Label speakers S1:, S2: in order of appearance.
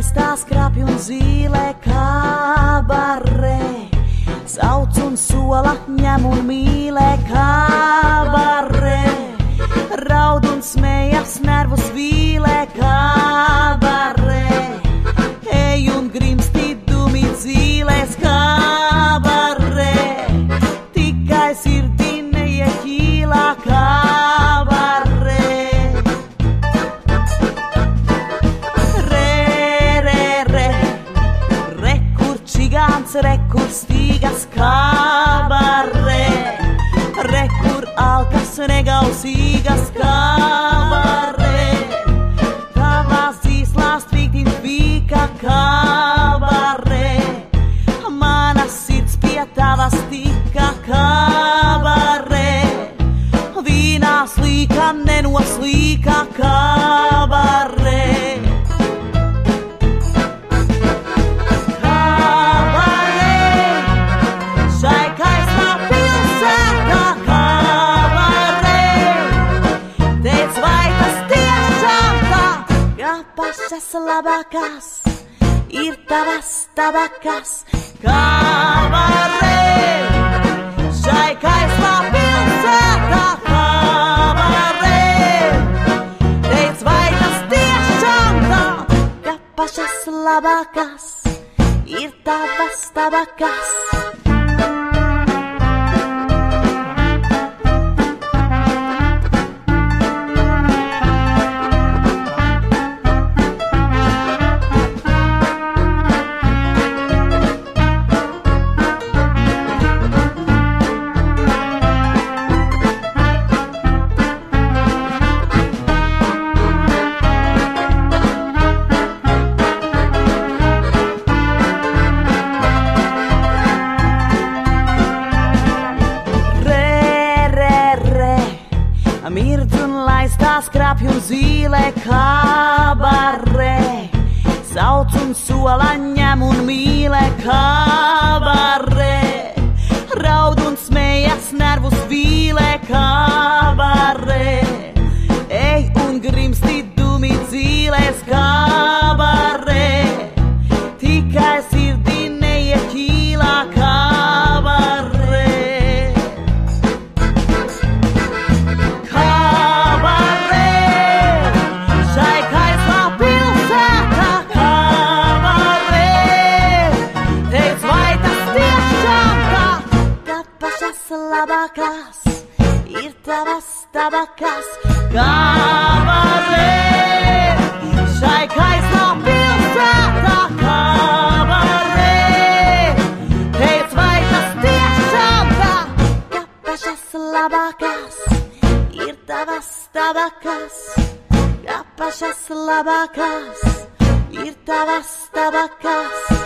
S1: laistās krapj un zīlē kabarē. Sauc un sola, ņem un mīlē kabarē. Raud un smējas, nervus vīlē kabarē. Ej un grimsti dumi dzīlēs kabarē. Tikai sirdī neieķīlā kabarē. Rekur stīgas kabarē, rekur alkas negausīgas kabarē. Tavās dzīslās tvīktīm tvīka kabarē, mana sirds pie tavas tika kabarē. Vīnā slīka nenoslīka kabarē. Pašas labākās ir tavas tabakas kabarē. Šai kaislā pilsētā kabarē. Teic, vai tas tiešām tā, ka pašas labākās ir tavas tabakas. Mirdz un laistās krapj un zīlē kabarē. Sauc un sola, ņem un mīlē kabarē. Raud un smējas, nervus vīlē kabarē. Ej un grimsti dumi dzīlēs kabarē. Tikai sirdī neieķīlā kabarē. Labākās ir tavas tabakas kabarē. Šai kaislā pilsētā kabarē. Teic, vai tas tiešām tā, ka pašas labākās ir tavas tabakas. Ka pašas labākās ir tavas tabakas.